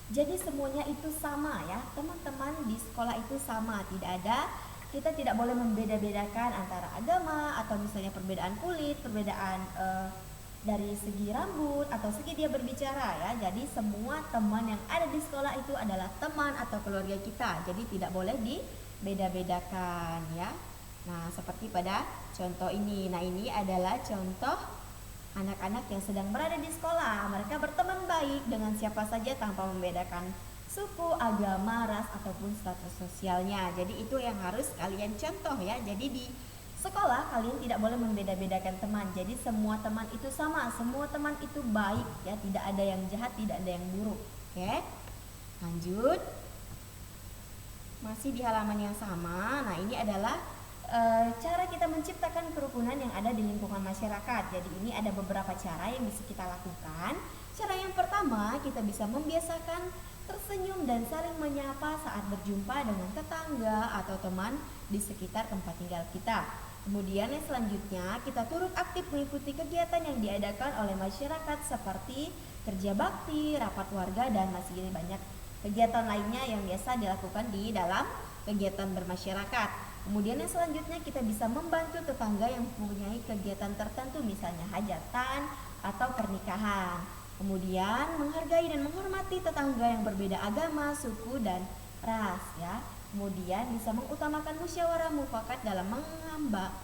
Jadi semuanya itu sama ya, teman-teman di sekolah itu sama, kita tidak boleh membeda-bedakan antara agama atau misalnya perbedaan kulit, perbedaan dari segi rambut atau segi dia berbicara ya. Jadi semua teman yang ada di sekolah itu adalah teman atau keluarga kita. Jadi tidak boleh dibeda-bedakan ya. Nah, seperti pada contoh ini. Nah, ini adalah contoh anak-anak yang sedang berada di sekolah. Mereka berteman baik dengan siapa saja tanpa membedakan suku, agama, ras ataupun status sosialnya. Jadi itu yang harus kalian contoh ya. Jadi di sekolah kalian tidak boleh membeda-bedakan teman. Jadi semua teman itu sama, semua teman itu baik ya, tidak ada yang jahat, tidak ada yang buruk. Oke. Lanjut. Masih di halaman yang sama. Nah, ini adalah cara kita menciptakan kerukunan yang ada di lingkungan masyarakat. Jadi ini ada beberapa cara yang bisa kita lakukan. Cara yang pertama, kita bisa membiasakan tersenyum dan saling menyapa saat berjumpa dengan tetangga atau teman di sekitar tempat tinggal kita. Kemudian yang selanjutnya, kita turut aktif mengikuti kegiatan yang diadakan oleh masyarakat seperti kerja bakti, rapat warga, dan masih banyak kegiatan lainnya yang biasa dilakukan di dalam kegiatan bermasyarakat. Kemudian yang selanjutnya, kita bisa membantu tetangga yang mempunyai kegiatan tertentu, misalnya hajatan atau pernikahan. Kemudian menghargai dan menghormati tetangga yang berbeda agama, suku, dan ras ya. Kemudian bisa mengutamakan musyawarah mufakat dalam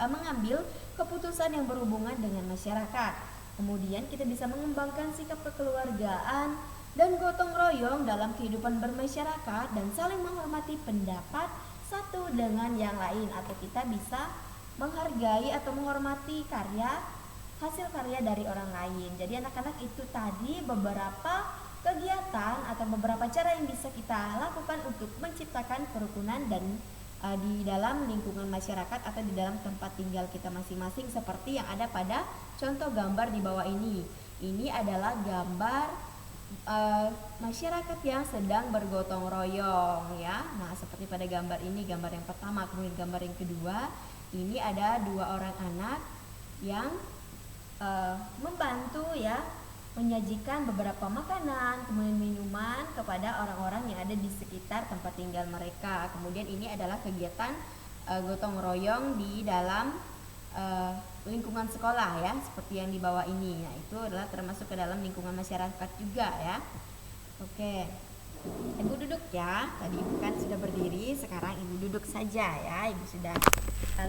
mengambil keputusan yang berhubungan dengan masyarakat. Kemudian kita bisa mengembangkan sikap kekeluargaan dan gotong royong dalam kehidupan bermasyarakat dan saling menghormati pendapat satu dengan yang lain, atau kita bisa menghargai atau menghormati hasil karya dari orang lain. Jadi anak-anak itu tadi beberapa kegiatan atau beberapa cara yang bisa kita lakukan untuk menciptakan kerukunan dan di dalam lingkungan masyarakat atau di dalam tempat tinggal kita masing-masing, seperti yang ada pada contoh gambar di bawah ini. Ini adalah gambar masyarakat yang sedang bergotong royong ya. Nah, seperti pada gambar ini, gambar yang pertama, kemudian gambar yang kedua, ini ada dua orang anak yang membantu ya, menyajikan beberapa makanan, kemudian minuman kepada orang-orang yang ada di sekitar tempat tinggal mereka. Kemudian ini adalah kegiatan gotong royong di dalam lingkungan sekolah ya, seperti yang di bawah ini. Nah, itu adalah termasuk ke dalam lingkungan masyarakat juga ya. Oke. Ibu duduk ya. Tadi ibu kan sudah berdiri, sekarang ibu duduk saja ya. Ibu sudah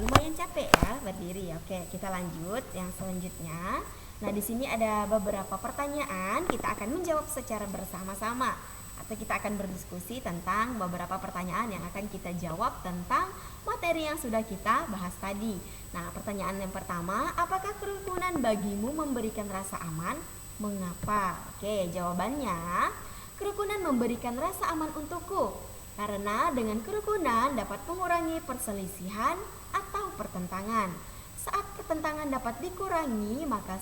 lumayan capek ya berdiri. Oke, kita lanjut yang selanjutnya. Nah, di sini ada beberapa pertanyaan, kita akan menjawab secara bersama-sama atau kita akan berdiskusi tentang beberapa pertanyaan yang akan kita jawab tentang materi yang sudah kita bahas tadi. Nah, pertanyaan yang pertama, apakah kerukunan bagimu memberikan rasa aman? Mengapa? Oke, jawabannya, kerukunan memberikan rasa aman untukku karena dengan kerukunan dapat mengurangi perselisihan atau pertentangan. Saat pertentangan dapat dikurangi, maka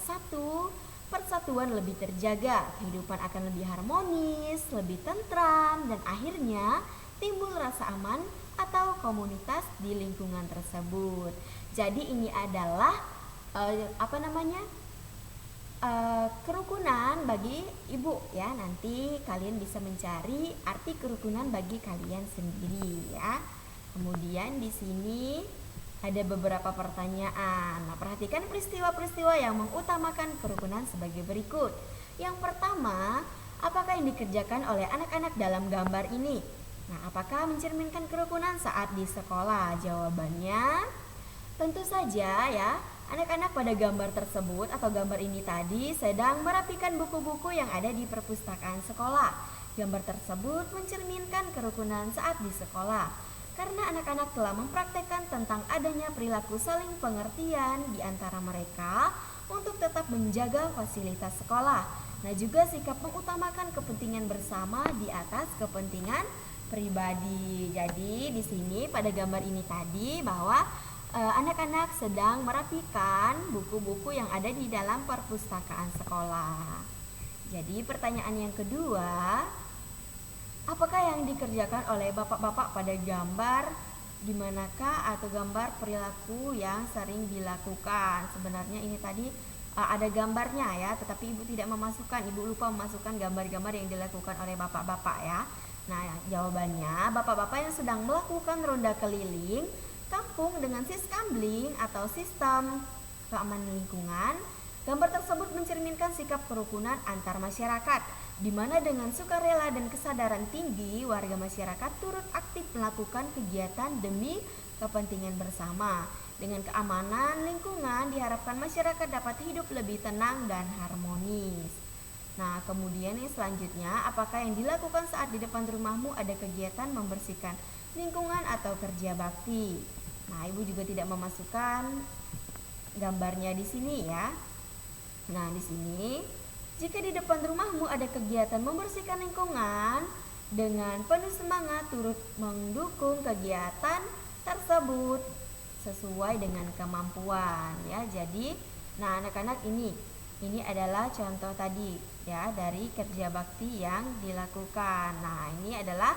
persatuan lebih terjaga, kehidupan akan lebih harmonis, lebih tentram, dan akhirnya timbul rasa aman atau komunitas di lingkungan tersebut. Jadi ini adalah kerukunan bagi ibu ya. Nanti kalian bisa mencari arti kerukunan bagi kalian sendiri ya. Kemudian di sini ada beberapa pertanyaan. Nah, perhatikan peristiwa-peristiwa yang mengutamakan kerukunan sebagai berikut. Yang pertama, apakah yang dikerjakan oleh anak-anak dalam gambar ini? Nah, apakah mencerminkan kerukunan saat di sekolah? Jawabannya, tentu saja ya. Anak-anak pada gambar tersebut atau gambar ini tadi sedang merapikan buku-buku yang ada di perpustakaan sekolah. Gambar tersebut mencerminkan kerukunan saat di sekolah karena anak-anak telah mempraktekkan tentang adanya perilaku saling pengertian di antara mereka untuk tetap menjaga fasilitas sekolah. Nah, juga sikap mengutamakan kepentingan bersama di atas kepentingan pribadi. Jadi di sini pada gambar ini tadi bahwa anak-anak sedang merapikan buku-buku yang ada di dalam perpustakaan sekolah. Jadi pertanyaan yang kedua, apakah yang dikerjakan oleh bapak-bapak pada gambar di manakah atau gambar perilaku yang sering dilakukan? Sebenarnya ini tadi ada gambarnya ya, tetapi ibu tidak memasukkan, ibu lupa memasukkan gambar-gambar yang dilakukan oleh bapak-bapak ya. Nah, jawabannya bapak-bapak yang sedang melakukan ronda keliling kampung dengan siskambling atau sistem keamanan lingkungan. Gambar tersebut mencerminkan sikap kerukunan antar masyarakat, di mana dengan sukarela dan kesadaran tinggi warga masyarakat turut aktif melakukan kegiatan demi kepentingan bersama. Dengan keamanan lingkungan diharapkan masyarakat dapat hidup lebih tenang dan harmonis. Nah, kemudian yang selanjutnya, apakah yang dilakukan saat di depan rumahmu ada kegiatan membersihkan lingkungan atau kerja bakti? Nah, ibu juga tidak memasukkan gambarnya di sini ya. Nah, di sini, jika di depan rumahmu ada kegiatan membersihkan lingkungan, dengan penuh semangat turut mendukung kegiatan tersebut sesuai dengan kemampuan ya. Jadi, nah anak-anak ini adalah contoh tadi ya dari kerja bakti yang dilakukan. Nah, ini adalah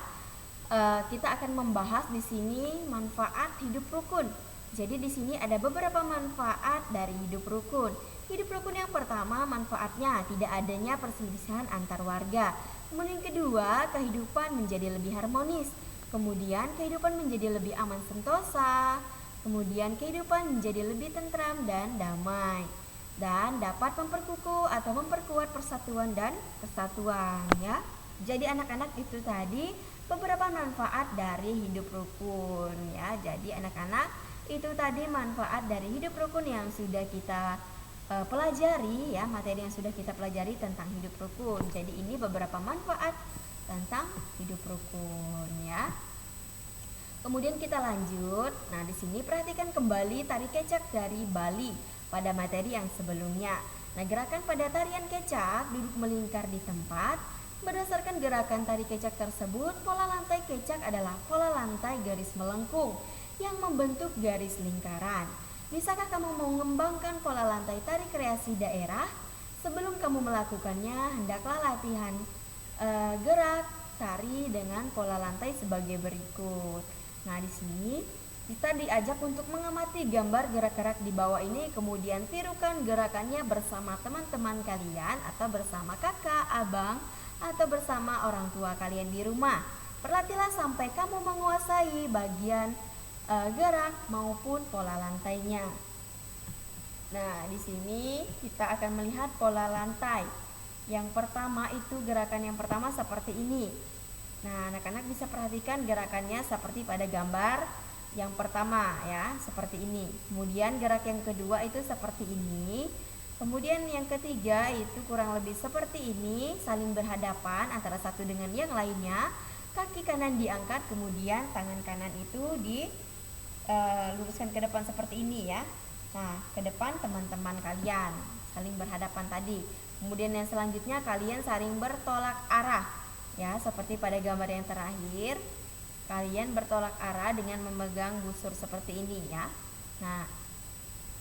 kita akan membahas di sini manfaat hidup rukun. Jadi di sini ada beberapa manfaat dari hidup rukun. Hidup rukun yang pertama, manfaatnya tidak adanya perselisihan antar warga. Kemudian yang kedua, kehidupan menjadi lebih harmonis. Kemudian kehidupan menjadi lebih aman sentosa. Kemudian kehidupan menjadi lebih tentram dan damai. Dan dapat memperkukuh atau memperkuat persatuan dan kesatuan ya. Jadi anak-anak itu tadi beberapa manfaat dari hidup rukun ya. Jadi anak-anak itu tadi manfaat dari hidup rukun yang sudah kita pelajari ya, materi yang sudah kita pelajari tentang hidup rukun. Jadi ini beberapa manfaat tentang hidup rukun ya. Kemudian kita lanjut. Nah, di sini perhatikan kembali tari kecak dari Bali pada materi yang sebelumnya. Nah, gerakan pada tarian kecak duduk melingkar di tempat. Berdasarkan gerakan tari kecak tersebut, pola lantai kecak adalah pola lantai garis melengkung yang membentuk garis lingkaran. Bisakah kamu mengembangkan pola lantai tari kreasi daerah? Sebelum kamu melakukannya, hendaklah latihan gerak tari dengan pola lantai sebagai berikut. Nah, di sini kita diajak untuk mengamati gambar gerak-gerak di bawah ini, kemudian tirukan gerakannya bersama teman-teman kalian atau bersama kakak, abang, atau bersama orang tua kalian di rumah. Perhatilah sampai kamu menguasai bagian gerak maupun pola lantainya. Nah, di sini kita akan melihat pola lantai. Yang pertama itu gerakan yang pertama seperti ini. Nah, anak-anak bisa perhatikan gerakannya seperti pada gambar yang pertama ya, seperti ini. Kemudian gerak yang kedua itu seperti ini. Kemudian yang ketiga itu kurang lebih seperti ini, saling berhadapan antara satu dengan yang lainnya. Kaki kanan diangkat, kemudian tangan kanan itu luruskan ke depan seperti ini ya. Nah, ke depan teman-teman kalian saling berhadapan tadi. Kemudian yang selanjutnya kalian saling bertolak arah ya, seperti pada gambar yang terakhir. Kalian bertolak arah dengan memegang busur seperti ini ya. Nah,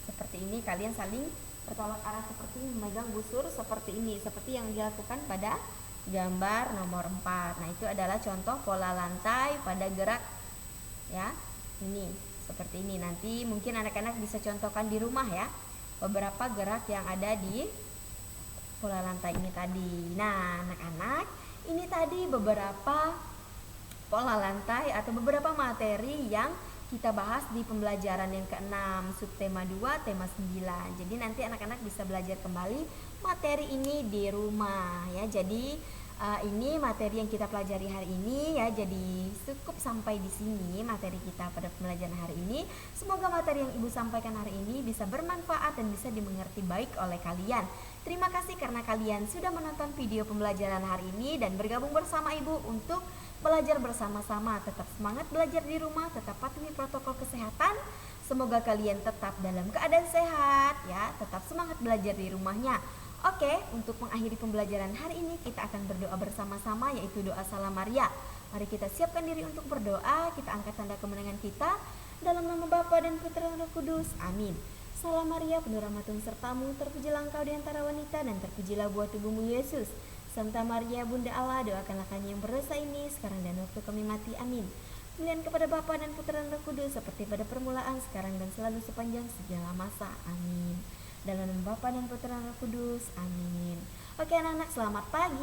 seperti ini kalian saling bertolak arah seperti ini, memegang busur seperti ini, seperti yang dilakukan pada gambar nomor 4. Nah, itu adalah contoh pola lantai pada gerak ya. Ini seperti ini. Nanti mungkin anak-anak bisa contohkan di rumah ya, beberapa gerak yang ada di pola lantai ini tadi. Nah, anak-anak, ini tadi beberapa pola lantai atau beberapa materi yang kita bahas di pembelajaran yang ke-6, subtema 2, tema 9. Jadi nanti anak-anak bisa belajar kembali materi ini di rumah ya. Jadi ini materi yang kita pelajari hari ini ya. Jadi cukup sampai di sini materi kita pada pembelajaran hari ini. Semoga materi yang Ibu sampaikan hari ini bisa bermanfaat dan bisa dimengerti baik oleh kalian. Terima kasih karena kalian sudah menonton video pembelajaran hari ini dan bergabung bersama Ibu untuk belajar bersama-sama. Tetap semangat belajar di rumah, tetap patuhi protokol kesehatan. Semoga kalian tetap dalam keadaan sehat ya, tetap semangat belajar di rumahnya. Oke, untuk mengakhiri pembelajaran hari ini kita akan berdoa bersama-sama, yaitu doa Salam Maria. Mari kita siapkan diri untuk berdoa. Kita angkat tanda kemenangan kita dalam nama Bapa dan Putra dan Roh Kudus. Amin. Salam Maria, penuh rahmat Tuhan sertamu, terpujilah engkau di antara wanita dan terpujilah buah tubuhmu Yesus. Santa Maria Bunda Allah, doakanlah kami yang berdosa ini sekarang dan waktu kami mati. Amin. Kemuliaan kepada Bapa dan Putra dan Roh Kudus seperti pada permulaan, sekarang dan selalu sepanjang segala masa. Amin. Dalam nama Bapa dan Putra dan Roh Kudus. Amin. Oke anak-anak, selamat pagi.